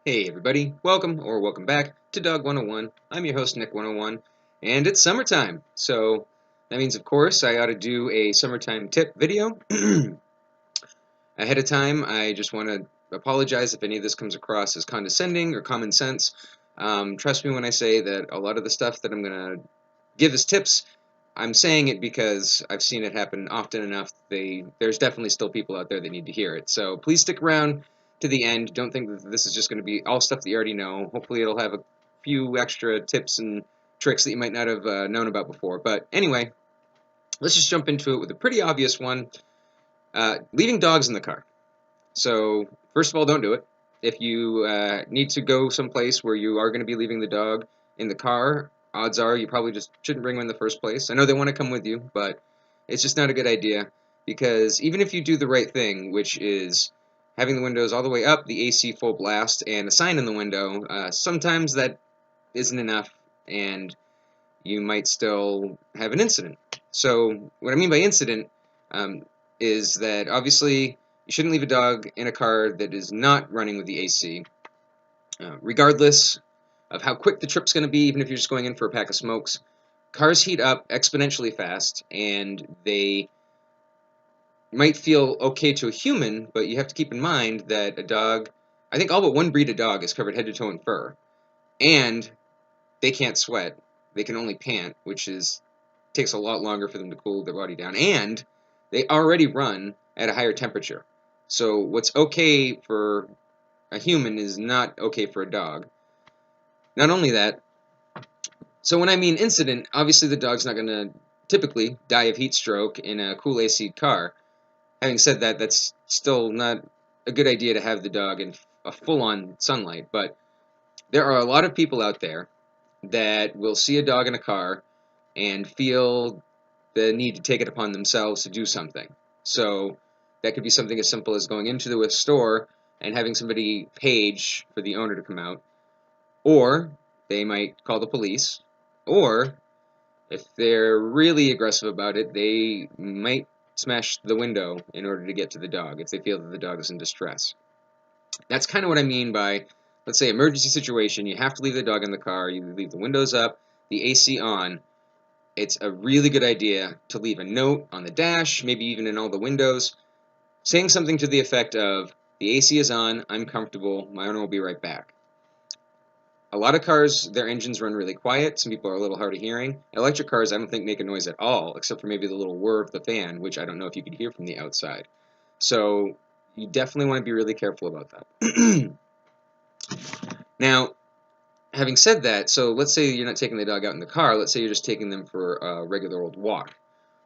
Hey everybody, welcome or welcome back to Dog 101. I'm your host Nick 101, and it's summertime. So that means of course I ought to do a summertime tip video. Ahead of time, I just want to apologize if any of this comes across as condescending or common sense. Trust me when I say that a lot of the stuff that I'm going to give as tips, I'm saying it because I've seen it happen often enough. There's definitely still people out there that need to hear it. So please stick around to the end. Don't think that this is just going to be all stuff that you already know. Hopefully it'll have a few extra tips and tricks that you might not have known about before. But anyway, let's just jump into it with a pretty obvious one. Leaving dogs in the car. So first of all, don't do it. If you need to go someplace where you are going to be leaving the dog in the car, odds are you probably just shouldn't bring them in the first place. I know they want to come with you, but it's just not a good idea because even if you do the right thing, which is having the windows all the way up, the AC full blast, and a sign in the window, sometimes that isn't enough and you might still have an incident. So what I mean by incident um, is that obviously you shouldn't leave a dog in a car that is not running with the AC, regardless of how quick the trip's going to be, even if you're just going in for a pack of smokes. Cars heat up exponentially fast, and they might feel okay to a human, but you have to keep in mind that a dog, I think all but one breed of dog is covered head to toe in fur, and they can't sweat. They can only pant, which is takes a lot longer for them to cool their body down, and they already run at a higher temperature. So what's okay for a human is not okay for a dog. Not only that, so when I mean incident, obviously the dog's not going to typically die of heat stroke in a cool AC car. Having said that, that's still not a good idea to have the dog in a full-on sunlight, but there are a lot of people out there that will see a dog in a car and feel the need to take it upon themselves to do something. So that could be something as simple as going into the store and having somebody page for the owner to come out, or they might call the police, or if they're really aggressive about it, they might smash the window in order to get to the dog if they feel that the dog is in distress. That's kind of what I mean by, let's say, emergency situation. You have to leave the dog in the car. You leave the windows up, the AC on. It's a really good idea to leave a note on the dash, maybe even in all the windows, saying something to the effect of, the AC is on, I'm comfortable, my owner will be right back. A lot of cars, their engines run really quiet. Some people are a little hard of hearing. Electric cars, I don't think make a noise at all, except for maybe the little whir of the fan, which I don't know if you could hear from the outside. So you definitely want to be really careful about that. Now, having said that, so let's say you're not taking the dog out in the car. Let's say you're just taking them for a regular old walk.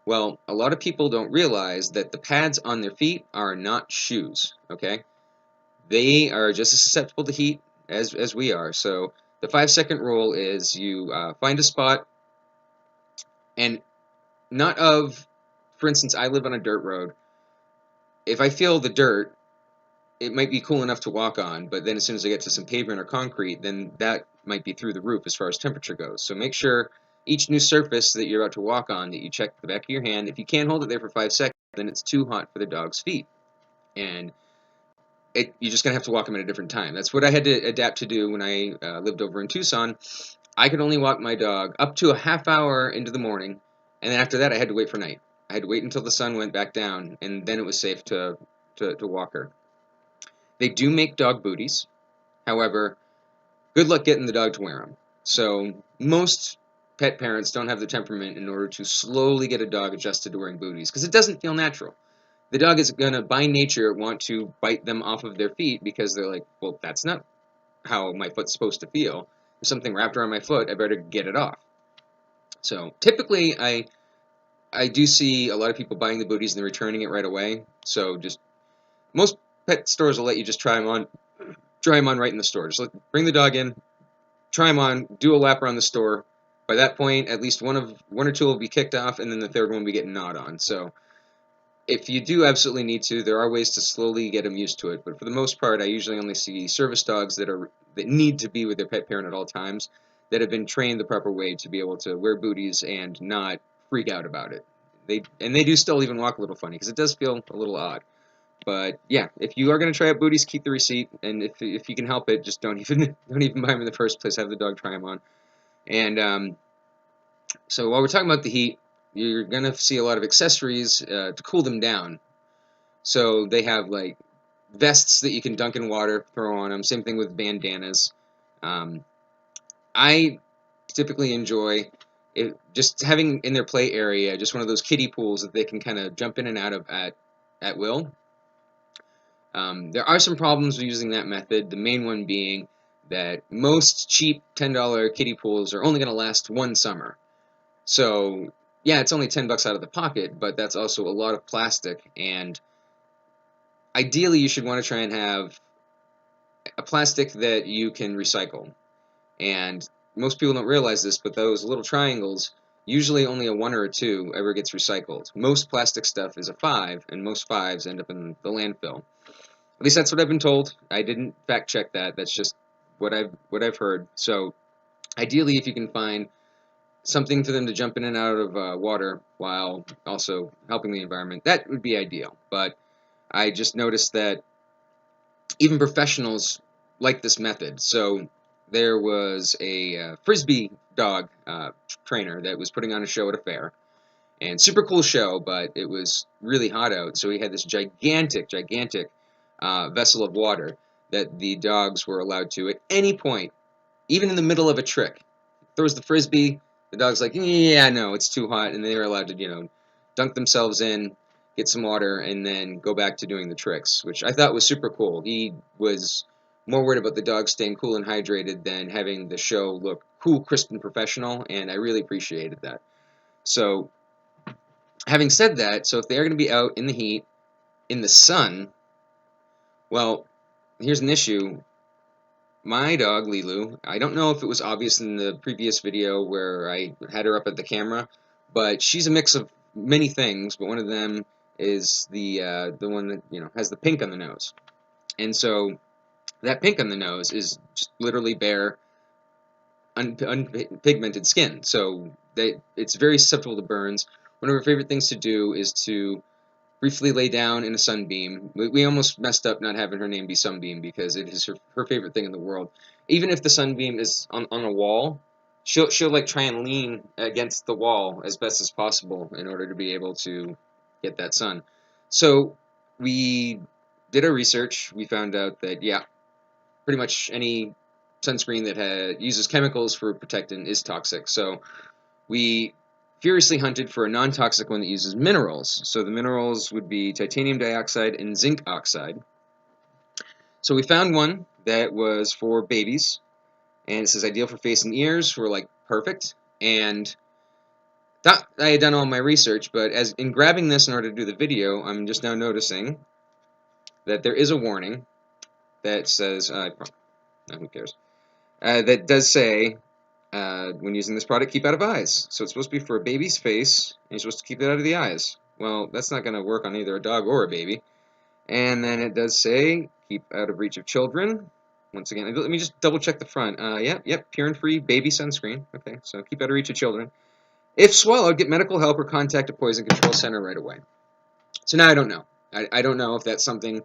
Well, a lot of people don't realize that the pads on their feet are not shoes, okay? They are just as susceptible to heat as we are. So the 5-second rule is you find a spot and not of, for instance, I live on a dirt road. If I feel the dirt, it might be cool enough to walk on, but then as soon as I get to some pavement or concrete, then that might be through the roof as far as temperature goes. So make sure each new surface that you're about to walk on that you check the back of your hand. If you can't hold it there for 5 seconds, then it's too hot for the dog's feet. And you're just going to have to walk them at a different time. That's what I had to adapt to do when I lived over in Tucson. I could only walk my dog up to a half hour into the morning, and then after that I had to wait for night. I had to wait until the sun went back down, and then it was safe to walk her. They do make dog booties. However, good luck getting the dog to wear them. So most pet parents don't have the temperament in order to slowly get a dog adjusted to wearing booties because it doesn't feel natural. The dog is going to, by nature, want to bite them off of their feet because they're like, well, that's not how my foot's supposed to feel. There's something wrapped around my foot, I better get it off. So typically, I do see a lot of people buying the booties and then returning it right away. So just most pet stores will let you just try them on right in the store. Just bring the dog in, try them on, do a lap around the store. By that point, at least one or two will be kicked off, and then the third one will be getting gnawed on. So if you do absolutely need to, there are ways to slowly get them used to it. But for the most part, I usually only see service dogs that need to be with their pet parent at all times, that have been trained the proper way to be able to wear booties and not freak out about it. They do still even walk a little funny because it does feel a little odd. But yeah, if you are going to try out booties, keep the receipt, and if you can help it, just don't even don't even buy them in the first place. Have the dog try them on. And so while we're talking about the heat, you're going to see a lot of accessories to cool them down. So they have like vests that you can dunk in water, throw on them. Same thing with bandanas. Um, I typically enjoy just having in their play area just one of those kiddie pools that they can kind of jump in and out of at will. There are some problems with using that method, the main one being that most cheap $10 kiddie pools are only going to last one summer. So, yeah, it's only $10 out of the pocket, but that's also a lot of plastic, and ideally you should want to try and have a plastic that you can recycle. And most people don't realize this, but those little triangles, usually only a 1 or a 2 ever gets recycled. Most plastic stuff is a 5, and most 5s end up in the landfill. At least that's what I've been told. I didn't fact check that. That's just what I've heard. So ideally, if you can find something for them to jump in and out of water while also helping the environment, that would be ideal. But I just noticed that even professionals like this method. So there was a frisbee dog trainer that was putting on a show at a fair, and super cool show, but it was really hot out, so he had this gigantic vessel of water that the dogs were allowed to at any point, even in the middle of a trick. Throws the frisbee, the dog's like, yeah, no, it's too hot, and they were allowed to, dunk themselves in, get some water, and then go back to doing the tricks, which I thought was super cool. He was more worried about the dog staying cool and hydrated than having the show look cool, crisp, and professional, and I really appreciated that. So, having said that, so if they are going to be out in the heat, in the sun, well, here's an issue. My dog, Lilu, I don't know if it was obvious in the previous video where I had her up at the camera, but she's a mix of many things, but one of them is the one that, has the pink on the nose. And so that pink on the nose is just literally bare, unpigmented skin. So it's very susceptible to burns. One of her favorite things to do is to briefly lay down in a sunbeam. We almost messed up not having her name be Sunbeam because it is her favorite thing in the world. Even if the sunbeam is on a wall, she'll like try and lean against the wall as best as possible in order to be able to get that sun. So we did our research. We found out that yeah, pretty much any sunscreen that uses chemicals for protectant is toxic. So we furiously hunted for a non-toxic one that uses minerals. So the minerals would be titanium dioxide and zinc oxide. So we found one that was for babies, and it says ideal for face and ears. We're like, perfect. And thought I had done all my research, but as in grabbing this in order to do the video, I'm just now noticing that there is a warning that says, who cares? That does say when using this product, keep out of eyes. So it's supposed to be for a baby's face, and you're supposed to keep it out of the eyes. Well, that's not going to work on either a dog or a baby. And then it does say, keep out of reach of children. Once again, let me just double check the front. Yep, pure and free baby sunscreen. Okay, so keep out of reach of children. If swallowed, get medical help or contact a poison control center right away. So now I don't know. I don't know if that's something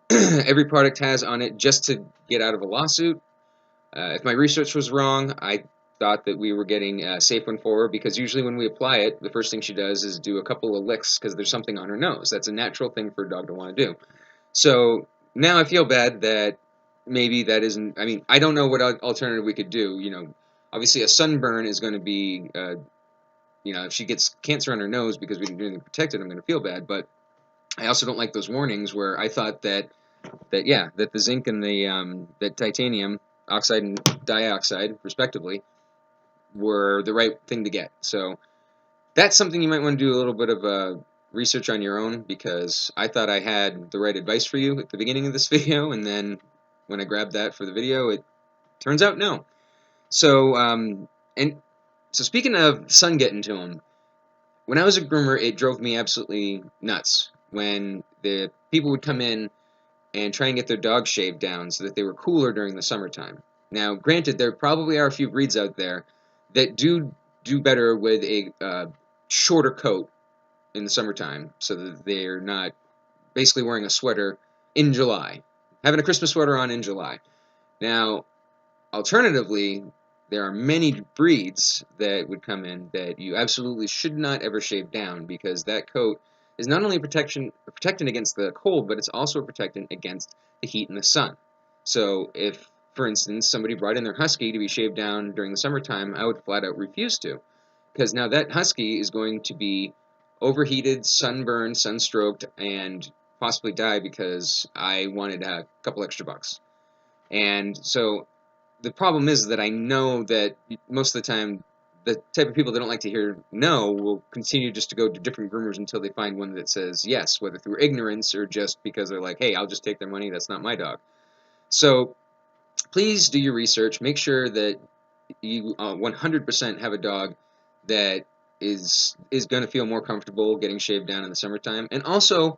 every product has on it just to get out of a lawsuit. If my research was wrong, I thought that we were getting a safe one for her because usually when we apply it, the first thing she does is do a couple of licks because there's something on her nose. That's a natural thing for a dog to want to do. So now I feel bad that maybe that isn't. I mean, I don't know what alternative we could do. Obviously a sunburn is going to be, if she gets cancer on her nose because we didn't do anything protected, I'm going to feel bad. But I also don't like those warnings where I thought that the zinc and the titanium oxide and dioxide, respectively, were the right thing to get. So that's something you might want to do a little bit of research on your own because I thought I had the right advice for you at the beginning of this video, and then when I grabbed that for the video, it turns out no. So, so speaking of sun getting to them, when I was a groomer, it drove me absolutely nuts when the people would come in and try and get their dogs shaved down so that they were cooler during the summertime. Now, granted, there probably are a few breeds out there that do better with a shorter coat in the summertime so that they're not basically wearing a sweater in July, having a Christmas sweater on in July. Now, alternatively, there are many breeds that would come in that you absolutely should not ever shave down, because that coat is not only protecting against the cold, but it's also protecting against the heat and the sun. So if, for instance, somebody brought in their husky to be shaved down during the summertime, I would flat out refuse to, because now that husky is going to be overheated, sunburned, sunstroked, and possibly die because I wanted a couple extra bucks. And so the problem is that I know that most of the time the type of people that don't like to hear no will continue just to go to different groomers until they find one that says yes, whether through ignorance or just because they're like, hey, I'll just take their money, that's not my dog. So please do your research. Make sure that you 100% have a dog that is going to feel more comfortable getting shaved down in the summertime, and also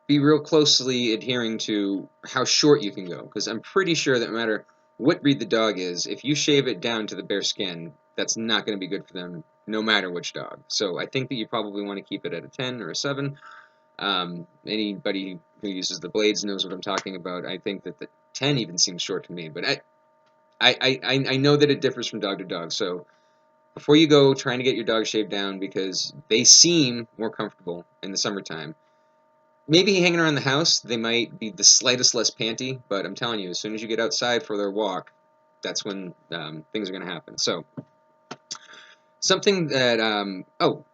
be real closely adhering to how short you can go, because I'm pretty sure that no matter what breed the dog is, if you shave it down to the bare skin, that's not going to be good for them, no matter which dog. So I think that you probably want to keep it at a 10 or a 7. Anybody who uses the blades knows what I'm talking about. I think that the 10 even seems short to me, but I know that it differs from dog to dog. So before you go trying to get your dog shaved down, because they seem more comfortable in the summertime, maybe hanging around the house, they might be the slightest less panty, but I'm telling you, as soon as you get outside for their walk, that's when things are going to happen. So, something that, oh,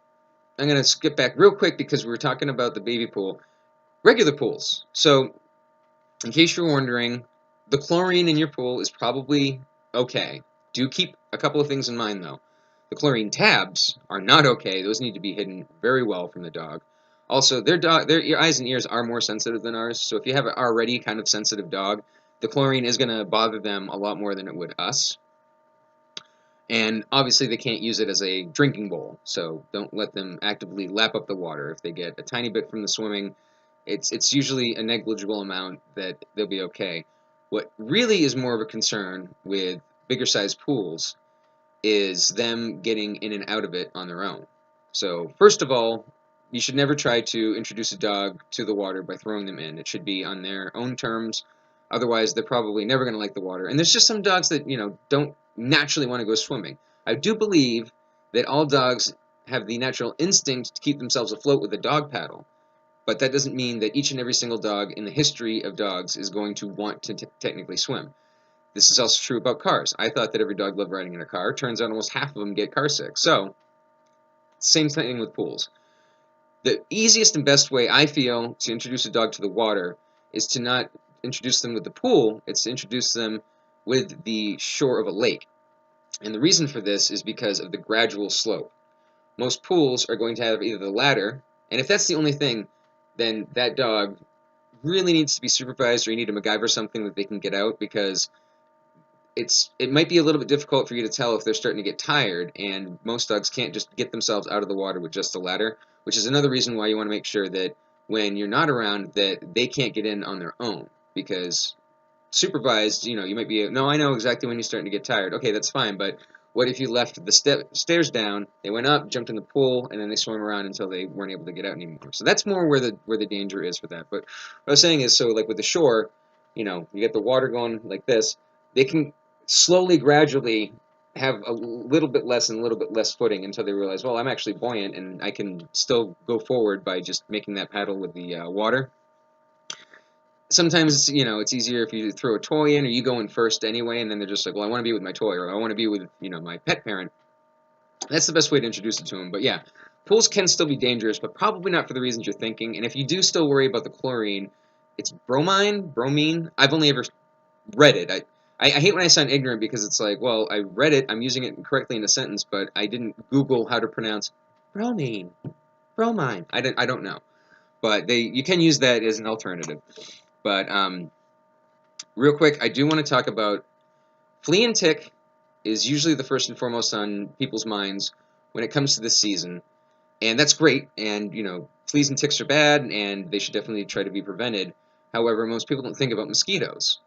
I'm going to skip back real quick because we were talking about the baby pool. Regular pools. So, in case you're wondering, the chlorine in your pool is probably okay. Do keep a couple of things in mind, though. The chlorine tabs are not okay. Those need to be hidden very well from the dog. Also, their eyes and ears are more sensitive than ours, so if you have an already kind of sensitive dog, the chlorine is going to bother them a lot more than it would us. And obviously, they can't use it as a drinking bowl, so don't let them actively lap up the water. If they get a tiny bit from the swimming, it's usually a negligible amount that they'll be okay. What really is more of a concern with bigger size pools is them getting in and out of it on their own. So first of all, you should never try to introduce a dog to the water by throwing them in. It should be on their own terms. Otherwise, they're probably never going to like the water. And there's just some dogs that, don't naturally want to go swimming. I do believe that all dogs have the natural instinct to keep themselves afloat with a dog paddle. But that doesn't mean that each and every single dog in the history of dogs is going to want to technically swim. This is also true about cars. I thought that every dog loved riding in a car. Turns out almost half of them get car sick. So, same thing with pools. The easiest and best way I feel to introduce a dog to the water is to not introduce them with the pool, it's to introduce them with the shore of a lake. And the reason for this is because of the gradual slope. Most pools are going to have either the ladder, and if that's the only thing, then that dog really needs to be supervised, or you need to MacGyver something that they can get out, because it might be a little bit difficult for you to tell if they're starting to get tired, and most dogs can't just get themselves out of the water with just a ladder, which is another reason why you want to make sure that when you're not around that they can't get in on their own, because supervised, you might be, no, I know exactly when you're starting to get tired. Okay, that's fine, but what if you left the stairs down, they went up, jumped in the pool, and then they swam around until they weren't able to get out anymore? So that's more where the danger is for that. But what I was saying is, so like with the shore, you get the water going like this, they can slowly, gradually have a little bit less and a little bit less footing until they realize, well, I'm actually buoyant and I can still go forward by just making that paddle with the water. Sometimes it's easier if you throw a toy in, or you go in first anyway, and then they're just like, well, I want to be with my toy, or I want to be with my pet parent. That's the best way to introduce it to them. But yeah, pools can still be dangerous, but probably not for the reasons you're thinking. And if you do still worry about the chlorine, it's bromine. I've only ever read it. I hate when I sound ignorant, because it's like, well, I read it, I'm using it correctly in a sentence, but I didn't Google how to pronounce bromine. Bromine. I don't know. But you can use that as an alternative. But real quick, I do want to talk about flea and tick is usually the first and foremost on people's minds when it comes to this season. And that's great. And, fleas and ticks are bad, and they should definitely try to be prevented. However, most people don't think about mosquitoes.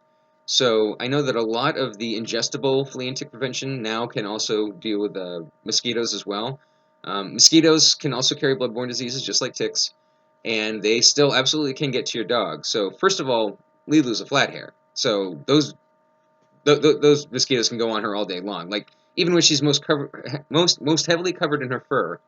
So I know that a lot of the ingestible flea and tick prevention now can also deal with mosquitoes as well. Mosquitoes can also carry bloodborne diseases just like ticks. and they still absolutely can get to your dog. So first of all, Lilu's a flat hair, so those mosquitoes can go on her all day long. Like even when she's most heavily covered in her fur,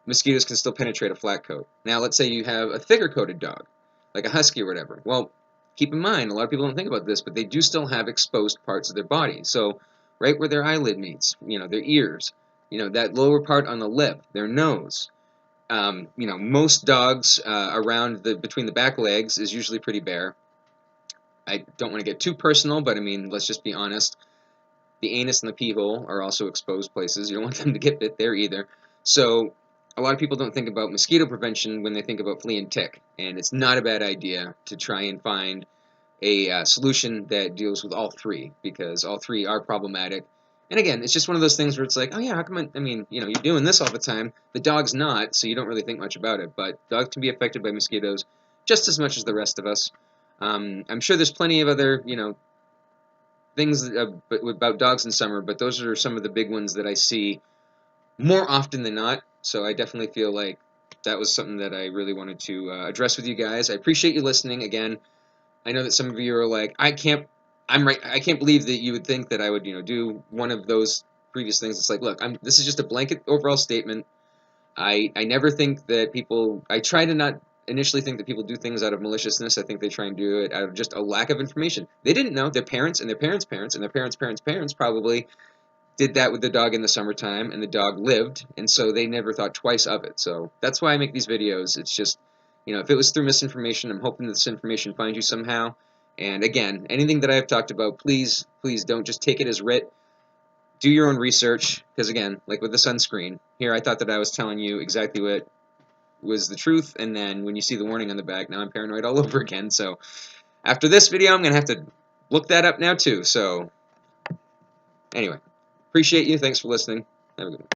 mosquitoes can still penetrate a flat coat. Now, let's say you have a thicker coated dog, like a husky or whatever. Well, keep in mind, a lot of people don't think about this, but they do still have exposed parts of their body. So, right where their eyelid meets, their ears, that lower part on the lip, their nose. Most dogs around between the back legs is usually pretty bare. I don't want to get too personal, but I mean, let's just be honest. The anus and the pee hole are also exposed places. You don't want them to get bit there either. So a lot of people don't think about mosquito prevention when they think about flea and tick, and it's not a bad idea to try and find a solution that deals with all three, because all three are problematic. And again, it's just one of those things where it's like, oh yeah, how come I mean, you're doing this all the time. The dog's not, so you don't really think much about it. But dogs can be affected by mosquitoes just as much as the rest of us. I'm sure there's plenty of other, things about dogs in summer, but those are some of the big ones that I see more often than not. So I definitely feel like that was something that I really wanted to address with you guys. I appreciate you listening. Again, I know that some of you are like, I can't believe that you would think that I would, do one of those previous things. It's like, look, this is just a blanket overall statement. I never think that people, I try to not initially think that people do things out of maliciousness. I think they try and do it out of just a lack of information. They didn't know. Their parents and their parents' parents and their parents' parents' parents probably did that with the dog in the summertime, and the dog lived, and so they never thought twice of it. So that's why I make these videos. It's just, if it was through misinformation, I'm hoping that this information finds you somehow. And again, anything that I've talked about, please, please don't just take it as writ. Do your own research, because again, like with the sunscreen, here I thought that I was telling you exactly what was the truth, and then when you see the warning on the back, now I'm paranoid all over again. So after this video, I'm going to have to look that up now too. So anyway, appreciate you. Thanks for listening. Have a good one.